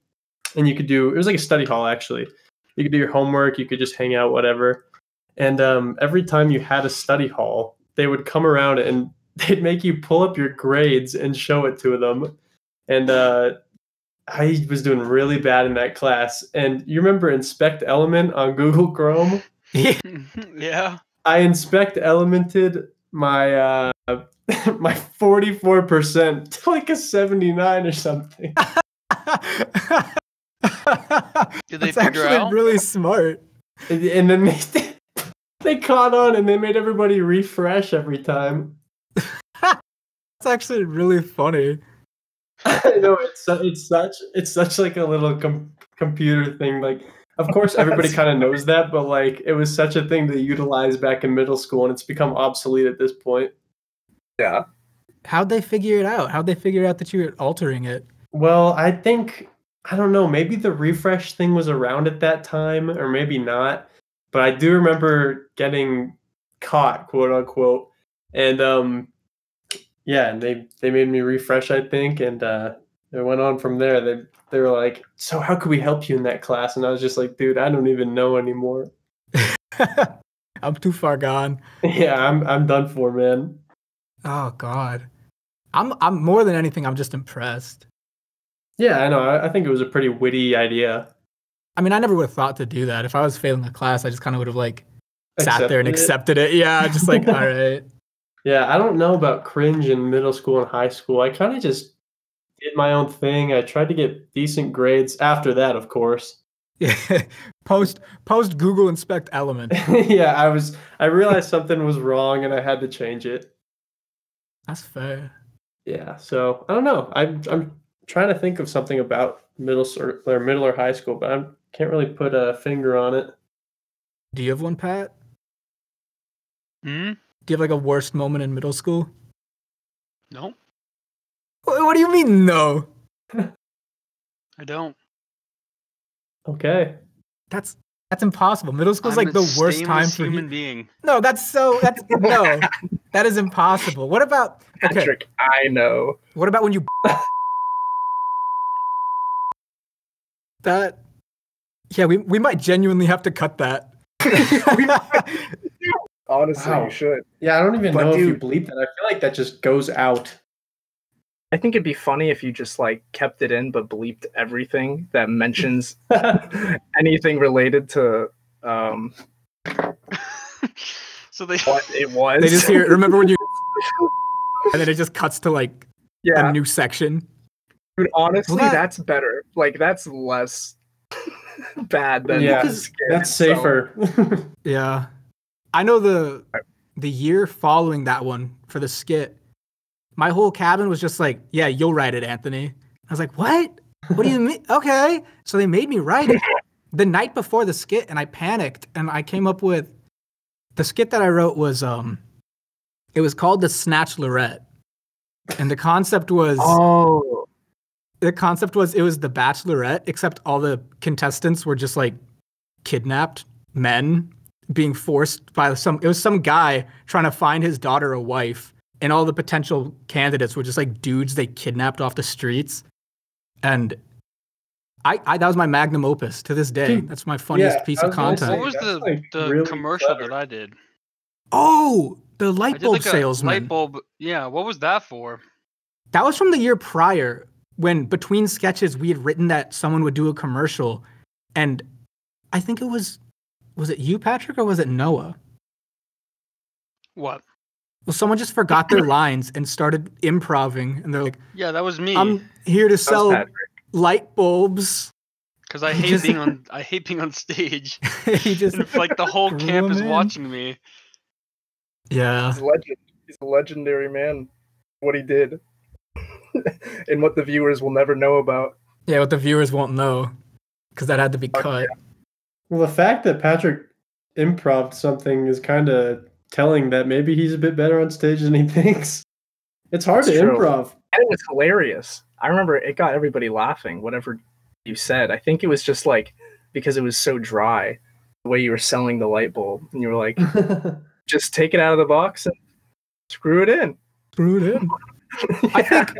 C: And it was like a study hall, actually. You could do your homework, you could just hang out, whatever. And every time you had a study hall, they would come around and they'd make you pull up your grades and show it to them. And I was doing really bad in that class. And you remember Inspect Element on Google Chrome?
B: Yeah.
C: I Inspect Elemented my my 44% to like a 79 or something.
B: Did they
A: That's
B: figure
A: actually
B: out?
A: really smart.
C: And then they caught on and they made everybody refresh every time.
A: That's actually really funny.
C: I know it's such like a little computer thing. Like, of course, everybody kind of knows that, but like it was such a thing to utilize back in middle school, and it's become obsolete at this point.
D: Yeah.
A: How'd they figure it out? How'd they figure out that you were altering it?
C: Well, I don't know. Maybe the refresh thing was around at that time, or maybe not. But I do remember getting caught, quote unquote, and yeah, and they made me refresh, I think, and it went on from there. They were like, "So how could we help you in that class?" And I was just like, "Dude, I don't even know anymore."
A: I'm too far gone.
C: Yeah, I'm done for, man.
A: Oh God, I'm more than anything, I'm just impressed.
C: Yeah, I know. I think it was a pretty witty idea.
A: I mean, I never would have thought to do that. If I was failing a class, I just kind of would have like sat there and accepted it. Yeah, just like, all right.
C: Yeah, I don't know about cringe in middle school and high school. I kind of just did my own thing. I tried to get decent grades after that, of course.
A: Yeah, post Google Inspect Element.
C: Yeah, I realized something was wrong and I had to change it.
A: That's fair.
C: Yeah, so I don't know. I'm trying to think of something about middle or high school, but I can't really put a finger on it.
A: Do you have one, Pat?
B: Hmm?
A: Do you have like a worst moment in middle school?
B: No,
A: What do you mean no?
B: I don't.
C: Okay.
A: That's impossible. Middle school is like the worst time for
B: human being.
A: No, that's no. That is impossible. What about
D: Patrick, I know.
A: What about when you that? Yeah, we might genuinely have to cut that.
D: Honestly,
C: Wow.
D: you should.
C: Yeah, I don't even
D: But
C: know if you
D: dude-
C: bleep that. I feel like that just goes out.
D: I think it'd be funny if you just like kept it in but bleeped everything that mentions anything related to
B: So they
D: what it was.
A: They just hear. Remember when you? And then it just cuts to like
D: yeah,
A: a new section.
D: dude, honestly,
A: Well, that-
D: that's better. Like that's less bad than
C: Yeah,
D: the skit
C: that's
D: itself.
C: safer.
A: Yeah, I know the year following that one for the skit. My whole cabin was just like, yeah, you'll write it, Anthony. I was like, what? What do you mean? Okay. So they made me write it the night before the skit, and I panicked, and I came up with the skit that I wrote was it was called the Snatch Lorette, and the concept was it was the Bachelorette, except all the contestants were just like kidnapped men being forced by some guy trying to find his daughter a wife. And all the potential candidates were just like dudes they kidnapped off the streets. And I that was my magnum opus to this day.
C: Dude,
A: That's my funniest
C: yeah,
A: piece
C: I
A: of
C: was gonna
A: content.
C: say,
B: What was
C: that's,
B: the
C: like,
B: the
C: really
B: commercial
C: clever.
B: that I did?
A: Oh, the
B: I
A: light
B: did
A: bulb
B: like a
A: salesman.
B: light bulb. Yeah, what was that for?
A: That was from the year prior when between sketches we had written that someone would do a commercial. And I think it was it you, Patrick, or was it Noah?
B: What?
A: Well, someone just forgot their lines and started improving, and they're like,
B: Yeah, that was me.
A: I'm here to sell
D: Patrick.
A: light bulbs.
B: Because I
A: He
B: hate
A: just-
B: being on stage.
A: He just
B: And like the whole
A: grew
B: camp is
A: him in.
B: watching me.
A: Yeah.
D: He's a legend. He's a legendary man. What he did, and what the viewers will never know about.
A: Yeah, what the viewers won't know, because that had to be
D: Fuck
A: cut.
C: Well, the fact that Patrick improv something is kind of telling that maybe he's a bit better on stage than he thinks. It's hard
D: That's
C: to
D: true.
C: improv.
D: And it was hilarious. I remember it got everybody laughing, whatever you said. I think it was just like because it was so dry, the way you were selling the light bulb. And you were like, just take it out of the box and screw it in.
A: Screw it in. I think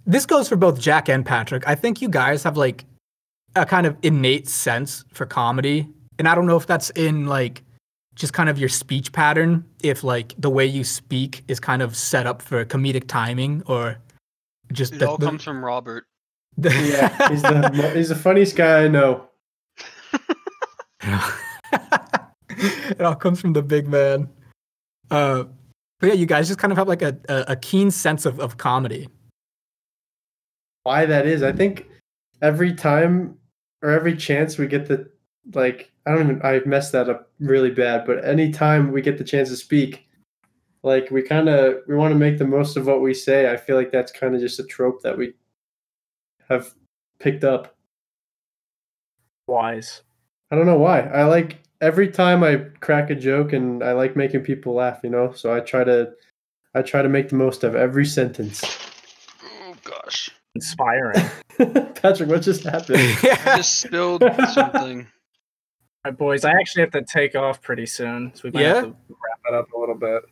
A: this goes for both Jack and Patrick. I think you guys have like a kind of innate sense for comedy. And I don't know if that's in like just kind of your speech pattern, if like the way you speak is kind of set up for comedic timing, or just
B: It all comes from Robert.
C: Yeah, he's the funniest guy I know.
A: It all comes from the big man. But yeah, you guys just kind of have like a keen sense of comedy.
C: Why that is, I think every time or every chance we get the I messed that up really bad, but anytime we get the chance to speak, like we want to make the most of what we say. I feel like that's kind of just a trope that we have picked up.
D: Wise.
C: I don't know why. I like every time I crack a joke and I like making people laugh, so I try to make the most of every sentence.
B: Oh gosh.
D: Inspiring.
C: Patrick, what just happened?
B: I just spilled something.
D: All right, boys, I actually have to take off pretty soon, so we might have to wrap it up a little bit.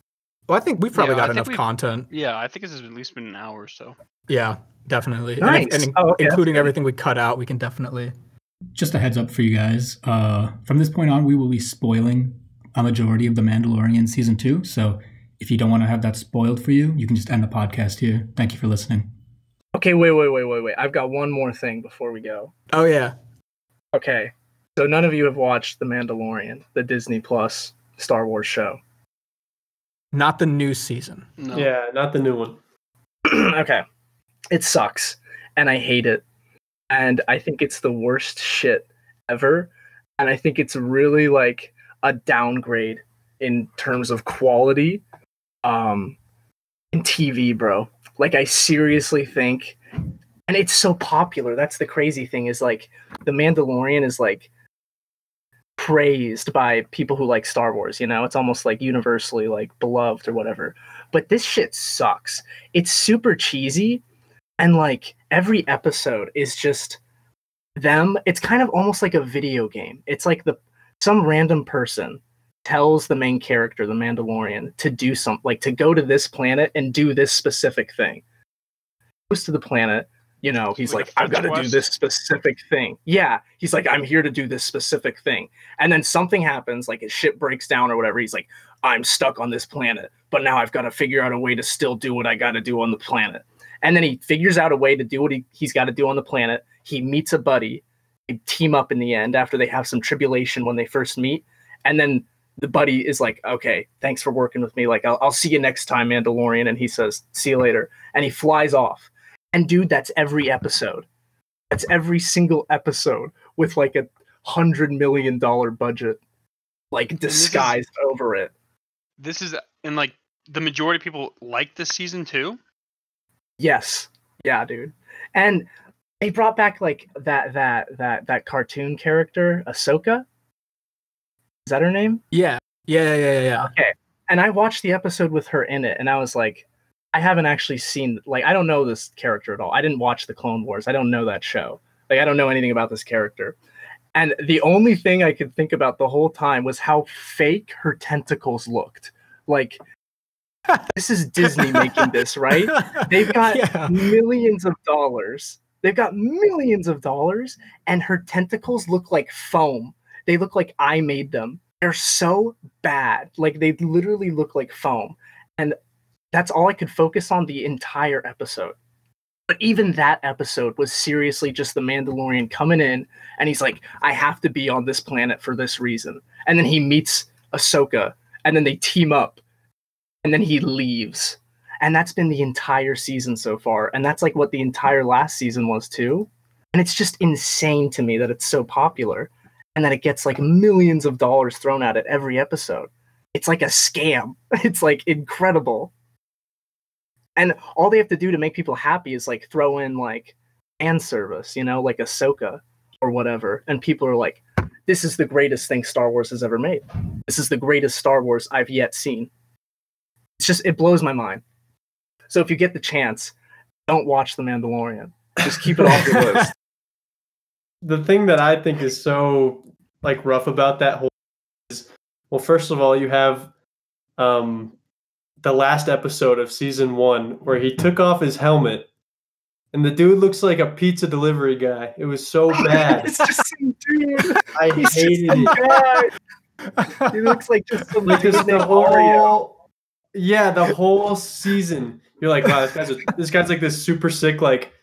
A: Well, I think we've probably
B: Yeah, I
A: got
B: think
A: enough content.
B: Yeah, I think this has at least been an hour or so.
A: Yeah, definitely.
D: Nice.
A: And
D: Oh, okay,
A: including
D: that's good.
A: everything we cut out, we can definitely.
E: Just a heads up for you guys. From this point on, we will be spoiling a majority of The Mandalorian Season 2. So if you don't want to have that spoiled for you, you can just end the podcast here. Thank you for listening.
D: Okay, wait. I've got one more thing before we go.
A: Oh yeah.
D: Okay, so none of you have watched The Mandalorian, the Disney Plus Star Wars show.
A: Not the new season.
B: No.
C: Yeah, not the new one.
D: Okay, it sucks, and I hate it, and I think it's the worst shit ever, and I think it's really like a downgrade in terms of quality in TV, bro. Like, I seriously think, and it's so popular. That's the crazy thing, is like The Mandalorian is like praised by people who like Star Wars, it's almost like universally like beloved or whatever. But this shit sucks. It's super cheesy, and like every episode is just them. It's kind of almost like a video game. It's like some random person tells the main character, the Mandalorian, to do something, like to go to this planet and do this specific thing. Goes to the planet, he's
B: Like
D: like,
B: a
D: I've got to do
B: quest?
D: this specific thing. Yeah, he's like, I'm here to do this specific thing. And then something happens, like his ship breaks down or whatever. He's like, I'm stuck on this planet, but now I've got to figure out a way to still do what I got to do on the planet. And then he figures out a way to do what he's got to do on the planet. He meets a buddy. They team up in the end after they have some tribulation when they first meet. And then the buddy is like, okay, thanks for working with me. Like, I'll see you next time, Mandalorian. And he says, see you later. And he flies off. And dude, that's every episode. That's every single episode with like a $100 million budget, like disguised over it.
B: This is, and like the majority of people like this season too.
D: Yes. Yeah, dude. And they brought back like that cartoon character, Ahsoka. Is that her name?
A: Yeah.
D: Okay. And I watched the episode with her in it, and I was like, I haven't actually seen, like, I don't know this character at all. I didn't watch the Clone Wars. I don't know that show. Like, I don't know anything about this character. And the only thing I could think about the whole time was how fake her tentacles looked. Like, this is Disney making this, right? They've got millions of dollars. They've got millions of dollars, and her tentacles look like foam. They look like I made them. They're so bad. Like, they literally look like foam. And that's all I could focus on the entire episode. But even that episode was seriously just the Mandalorian coming in, and he's like, I have to be on this planet for this reason. And then he meets Ahsoka, and then they team up, and then he leaves. And that's been the entire season so far. And that's like what the entire last season was too. And it's just insane to me that it's so popular and that it gets like millions of dollars thrown at it every episode. It's like a scam. It's like incredible. And all they have to do to make people happy is like throw in like fan service, you know, like Ahsoka or whatever. And people are like, this is the greatest thing Star Wars has ever made. This is the greatest Star Wars I've yet seen. It's just, it blows my mind. So if you get the chance, don't watch The Mandalorian. Just keep it off your list.
C: The thing that I think is so like rough about that whole is, well, first of all, you have the last episode of season 1 where he took off his helmet and the dude looks like a pizza delivery guy. It was so bad.
D: It's just some dude.
C: I hated it.
D: He looks like just some
C: Like
D: dude
C: the
D: named
C: whole,
D: Mario.
C: yeah, the whole season. You're like, wow, this guy's like this super sick, like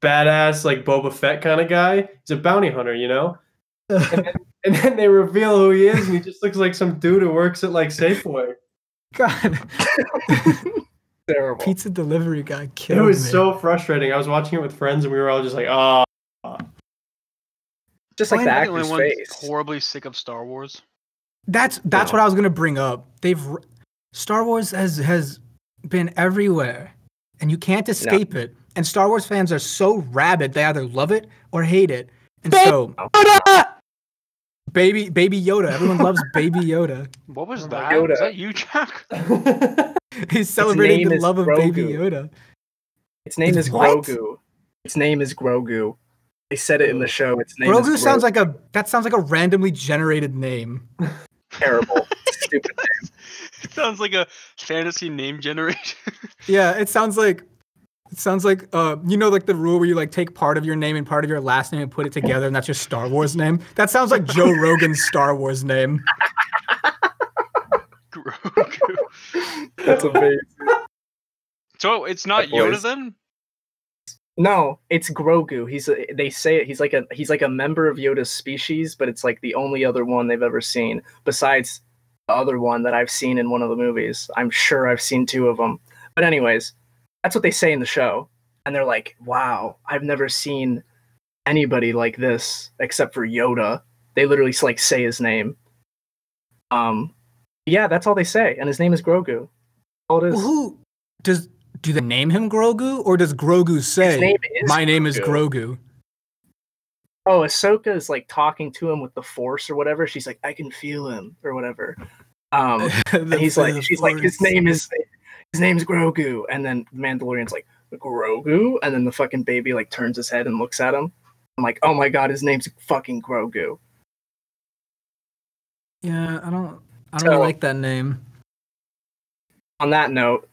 C: badass, like Boba Fett kind of guy. He's a bounty hunter, you know? And then they reveal who he is, and he just looks like some dude who works at like Safeway.
A: God.
D: Terrible.
A: Pizza delivery guy killed me.
C: It was so frustrating. I was watching it with friends, and we were all just like, oh.
D: Just like the
B: I'm the only
D: actor's
B: one
D: face.
B: horribly sick of Star Wars.
A: That's what I was gonna bring up. Star Wars has been everywhere, and you can't escape it. And Star Wars fans are so rabid; they either love it or hate it. And so, Baby Yoda. Everyone loves Baby Yoda.
B: What was that?
D: Yoda.
B: Was that you, Jack?
A: He's celebrating the love of
D: Grogu.
A: Baby Yoda.
D: Its name is
A: what?
D: Grogu. Its name is Grogu. They said it in the show. Its name
A: Grogu
D: is
A: sounds like a randomly generated name.
D: terrible. Stupid name.
B: It sounds like a fantasy name generator.
A: Yeah, it sounds like you know, like the rule where you like take part of your name and part of your last name and put it together, and that's your Star Wars name. That sounds like Joe Rogan's Star Wars name.
B: Grogu.
D: That's amazing.
B: So it's not Yoda then?
D: No, it's Grogu. They say it. He's like a member of Yoda's species, but it's like the only other one they've ever seen besides the other one that I've seen in one of the movies. I'm sure I've seen 2 of them. But anyways, that's what they say in the show. And they're like, wow, I've never seen anybody like this except for Yoda. They literally like say his name. Yeah, that's all they say. And his name is Grogu. All it is.
A: Do they name him Grogu, or does Grogu say, my name is Grogu?
D: Oh, Ahsoka is like talking to him with the Force or whatever. She's like, I can feel him or whatever. And she's like, his name's Grogu. And then Mandalorian's like, Grogu? And then the fucking baby like turns his head and looks at him. I'm like, oh my god, his name's fucking Grogu.
A: Yeah, I don't really like that name.
D: On that note,